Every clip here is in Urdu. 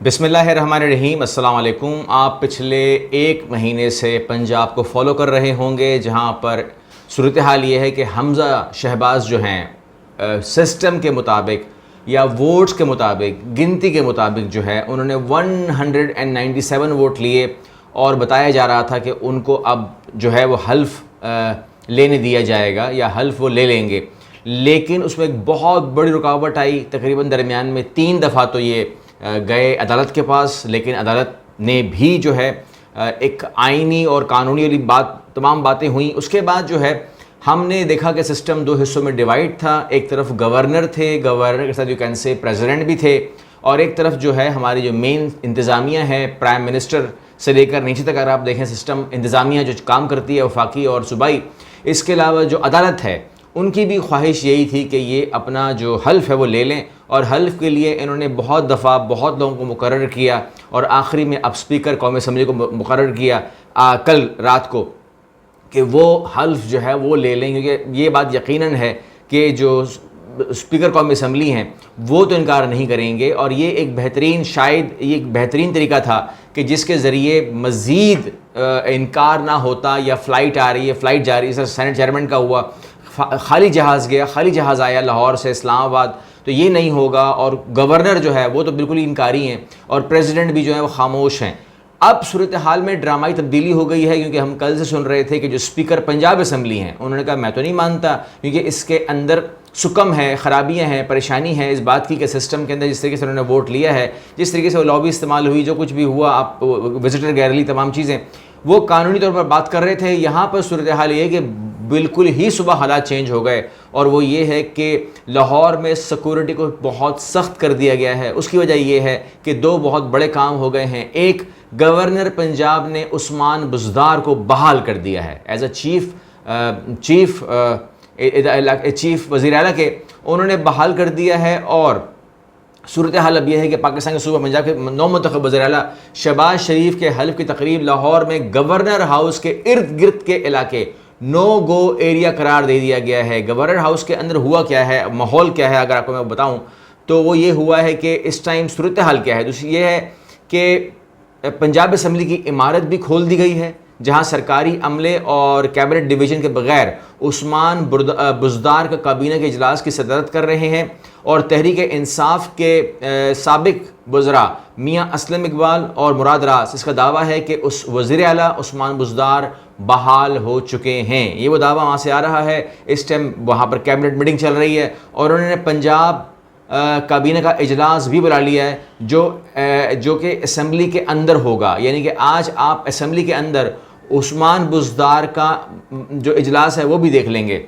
بسم اللہ الرحمن الرحیم۔ السلام علیکم۔ آپ پچھلے ایک مہینے سے پنجاب کو فالو کر رہے ہوں گے، جہاں پر صورتحال یہ ہے کہ حمزہ شہباز جو ہیں سسٹم کے مطابق یا ووٹس کے مطابق، گنتی کے مطابق جو ہے انہوں نے 197 ووٹ لیے، اور بتایا جا رہا تھا کہ ان کو اب جو ہے وہ حلف لینے دیا جائے گا یا حلف وہ لے لیں گے، لیکن اس میں ایک بہت بڑی رکاوٹ آئی۔ تقریباً درمیان میں 3 دفعہ تو یہ گئے عدالت کے پاس، لیکن عدالت نے بھی جو ہے ایک آئینی اور قانونی والی تمام باتیں ہوئیں۔ اس کے بعد جو ہے ہم نے دیکھا کہ سسٹم 2 حصوں میں ڈیوائیڈ تھا۔ ایک طرف گورنر تھے، گورنر کے ساتھ یو کین سے پریزیڈنٹ بھی تھے، اور ایک طرف جو ہے ہماری جو مین انتظامیہ ہے، پرائم منسٹر سے لے کر نیچے تک اگر آپ دیکھیں سسٹم انتظامیہ جو کام کرتی ہے وفاقی اور صوبائی، اس کے علاوہ جو عدالت ہے ان کی بھی خواہش یہی تھی کہ یہ اپنا جو حلف ہے وہ لے لیں، اور حلف کے لیے انہوں نے بہت دفعہ بہت لوگوں کو مقرر کیا، اور آخری میں اب اسپیکر قومی اسمبلی کو مقرر کیا کل رات کو کہ وہ حلف جو ہے وہ لے لیں، کیونکہ یہ بات یقیناً ہے کہ جو اسپیکر قومی اسمبلی ہیں وہ تو انکار نہیں کریں گے، اور یہ ایک بہترین، شاید یہ ایک بہترین طریقہ تھا کہ جس کے ذریعے مزید انکار نہ ہوتا، یا فلائٹ آ رہی ہے، فلائٹ جا رہی ہے، جیسے سینٹ چیئرمین کا ہوا، خالی جہاز گیا، خالی جہاز آیا لاہور سے اسلام آباد، تو یہ نہیں ہوگا۔ اور گورنر جو ہے وہ تو بالکل ہی انکاری ہیں، اور پریزیڈنٹ بھی جو ہے وہ خاموش ہیں۔ اب صورتحال میں ڈرامائی تبدیلی ہو گئی ہے، کیونکہ ہم کل سے سن رہے تھے کہ جو اسپیکر پنجاب اسمبلی ہیں انہوں نے کہا میں تو نہیں مانتا، کیونکہ اس کے اندر سکم ہے، خرابیاں ہیں، پریشانی ہے اس بات کی کہ سسٹم کے اندر جس طریقے سے انہوں نے ووٹ لیا ہے، جس طریقے سے وہ لابی استعمال ہوئی، جو کچھ بھی ہوا، آپ وزٹر گیلری تمام چیزیں وہ قانونی طور پر بات کر رہے تھے۔ یہاں پر صورتحال یہ ہے کہ بالکل ہی صبح حالات چینج ہو گئے، اور وہ یہ ہے کہ لاہور میں سیکورٹی کو بہت سخت کر دیا گیا ہے۔ اس کی وجہ یہ ہے کہ 2 بہت بڑے کام ہو گئے ہیں۔ ایک، گورنر پنجاب نے عثمان بزدار کو بحال کر دیا ہے ایز اے چیف وزیر اعلیٰ کے، انہوں نے بحال کر دیا ہے۔ اور صورتحال اب یہ ہے کہ پاکستان کے صوبہ پنجاب کے نو منتخب وزیر اعلیٰ شہباز شریف کے حلف کی تقریب لاہور میں گورنر ہاؤس کے ارد گرد کے علاقے نو گو ایریا قرار دے دیا گیا ہے۔ گورنر ہاؤس کے اندر ہوا کیا ہے، ماحول کیا ہے، اگر آپ کو میں بتاؤں تو وہ یہ ہوا ہے کہ اس ٹائم صورتحال کیا ہے۔ دوسری یہ ہے کہ پنجاب اسمبلی کی عمارت بھی کھول دی گئی ہے، جہاں سرکاری عملے اور کیبنٹ ڈویژن کے بغیر عثمان بزدار کا کابینہ کے اجلاس کی صدارت کر رہے ہیں، اور تحریک انصاف کے سابق وزراء میاں اسلم اقبال اور مراد راس، اس کا دعویٰ ہے کہ اس وزیر اعلیٰ عثمان بزدار بحال ہو چکے ہیں۔ یہ وہ دعویٰ وہاں سے آ رہا ہے۔ اس ٹائم وہاں پر کیبنٹ میٹنگ چل رہی ہے، اور انہوں نے پنجاب کابینہ کا اجلاس بھی بلا لیا ہے، جو کہ اسمبلی کے اندر ہوگا، یعنی کہ آج آپ اسمبلی کے اندر عثمان بزدار کا جو اجلاس ہے وہ بھی دیکھ لیں گے۔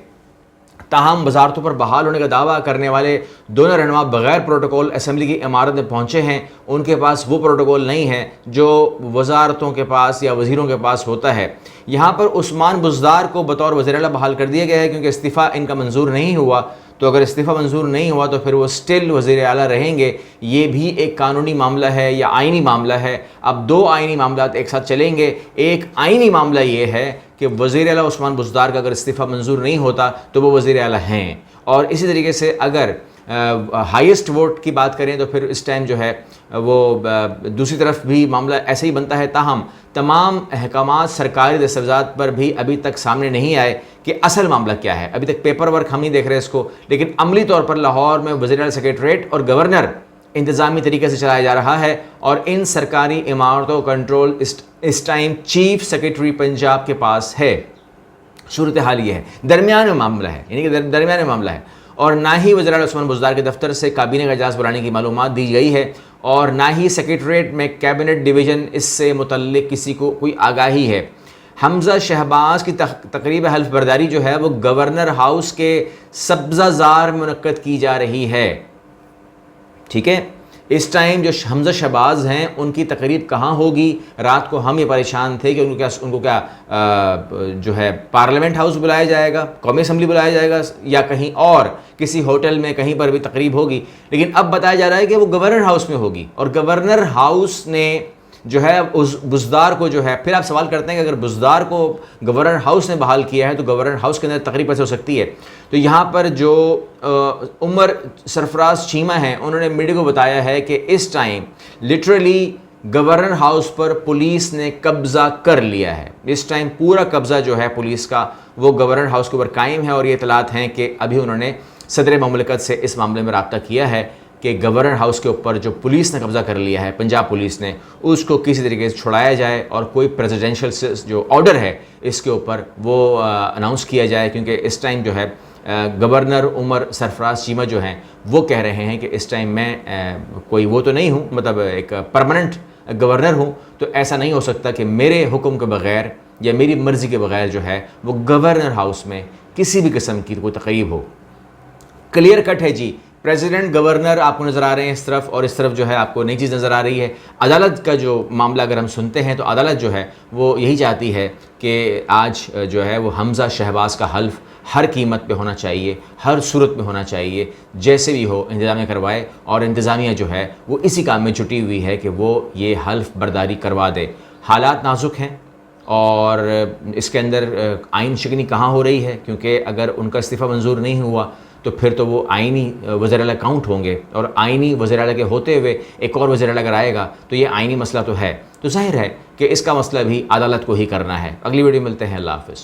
تاہم وزارتوں پر بحال ہونے کا دعویٰ کرنے والے دونوں رہنما بغیر پروٹوکول اسمبلی کی عمارت میں پہنچے ہیں۔ ان کے پاس وہ پروٹوکول نہیں ہے جو وزارتوں کے پاس یا وزیروں کے پاس ہوتا ہے۔ یہاں پر عثمان بزدار کو بطور وزیر اعلیٰ بحال کر دیا گیا ہے، کیونکہ استعفیٰ ان کا منظور نہیں ہوا، تو اگر استعفیٰ منظور نہیں ہوا تو پھر وہ سٹل وزیر اعلیٰ رہیں گے۔ یہ بھی ایک قانونی معاملہ ہے یا آئینی معاملہ ہے۔ اب 2 آئینی معاملات ایک ساتھ چلیں گے۔ ایک آئینی معاملہ یہ ہے کہ وزیر اعلیٰ عثمان بزدار کا اگر استعفیٰ منظور نہیں ہوتا تو وہ وزیر اعلیٰ ہیں، اور اسی طریقے سے اگر ہائیسٹ ووٹ کی بات کریں تو پھر اس ٹائم جو ہے وہ دوسری طرف بھی معاملہ ایسے ہی بنتا ہے۔ تاہم تمام احکامات سرکاری دستاویزات پر بھی ابھی تک سامنے نہیں آئے کہ اصل معاملہ کیا ہے۔ ابھی تک پیپر ورک ہم نہیں دیکھ رہے اس کو، لیکن عملی طور پر لاہور میں وزیر اعلیٰ سیکریٹریٹ اور گورنر انتظامی طریقے سے چلایا جا رہا ہے، اور ان سرکاری عمارتوں کا کنٹرول اس ٹائم چیف سیکریٹری پنجاب کے پاس ہے۔ صورتحال یہ ہے، درمیان میں معاملہ ہے، یعنی کہ درمیان میں معاملہ ہے، اور نہ ہی وزیر اعلیٰ عثمان بزدار کے دفتر سے کابینہ کا اجلاس بلانے کی معلومات دی گئی ہے، اور نہ ہی سیکریٹریٹ میں کیبنٹ ڈویژن اس سے متعلق کسی کو کوئی آگاہی ہے۔ حمزہ شہباز کی تقریب حلف برداری جو ہے وہ گورنر ہاؤس کے سبزہ زار میں منعقد کی جا رہی ہے، ٹھیک ہے۔ اس ٹائم جو حمزہ شہباز ہیں ان کی تقریب کہاں ہوگی؟ رات کو ہم یہ پریشان تھے کہ ان کو کیا جو ہے پارلیمنٹ ہاؤس بلایا جائے گا، قومی اسمبلی بلایا جائے گا، یا کہیں اور کسی ہوٹل میں کہیں پر بھی تقریب ہوگی، لیکن اب بتایا جا رہا ہے کہ وہ گورنر ہاؤس میں ہوگی، اور گورنر ہاؤس نے جو ہے اس بزدار کو جو ہے، پھر آپ سوال کرتے ہیں کہ اگر بزدار کو گورنر ہاؤس نے بحال کیا ہے تو گورنر ہاؤس کے اندر تقریب کیسے ہو سکتی ہے؟ تو یہاں پر جو عمر سرفراز چیمہ ہیں انہوں نے میڈیا کو بتایا ہے کہ اس ٹائم لٹرلی گورنر ہاؤس پر پولیس نے قبضہ کر لیا ہے. اس ٹائم پورا قبضہ جو ہے پولیس کا وہ گورنر ہاؤس کے اوپر قائم ہے، اور یہ اطلاعات ہیں کہ ابھی انہوں نے صدر مملکت سے اس معاملے میں رابطہ کیا ہے کہ گورنر ہاؤس کے اوپر جو پولیس نے قبضہ کر لیا ہے، پنجاب پولیس نے، اس کو کسی طریقے سے چھڑایا جائے اور کوئی پریزیڈنشل جو آرڈر ہے اس کے اوپر وہ اناؤنس کیا جائے، کیونکہ اس ٹائم جو ہے گورنر عمر سرفراز چیمہ جو ہیں وہ کہہ رہے ہیں کہ اس ٹائم میں کوئی وہ تو نہیں ہوں، مطلب ایک پرماننٹ گورنر ہوں، تو ایسا نہیں ہو سکتا کہ میرے حکم کے بغیر یا میری مرضی کے بغیر جو ہے وہ گورنر ہاؤس میں کسی بھی قسم کی کوئی تقریب ہو. کلیئر کٹ ہے جی. پریزیڈنٹ گورنر آپ کو نظر آ رہے ہیں اس طرف، اور اس طرف جو ہے آپ کو نئی چیز نظر آ رہی ہے. عدالت کا جو معاملہ اگر ہم سنتے ہیں تو عدالت جو ہے وہ یہی چاہتی ہے کہ آج جو ہے وہ حمزہ شہباز کا حلف ہر قیمت پہ ہونا چاہیے، ہر صورت میں ہونا چاہیے، جیسے بھی ہو انتظامیہ کروائے، اور انتظامیہ جو ہے وہ اسی کام میں چھٹی ہوئی ہے کہ وہ یہ حلف برداری کروا دے. حالات نازک ہیں اور اس کے اندر آئین شکنی کہاں ہو رہی ہے، کیونکہ اگر ان کا استعفیٰ منظور نہیں ہوا تو پھر تو وہ آئینی وزیر اعلیٰ کاؤنٹ ہوں گے، اور آئینی وزیر اعلیٰ کے ہوتے ہوئے ایک اور وزیر اعلیٰ اگر آئے گا تو یہ آئینی مسئلہ تو ہے. تو ظاہر ہے کہ اس کا مسئلہ بھی عدالت کو ہی کرنا ہے. اگلی ویڈیو ملتے ہیں. اللہ حافظ.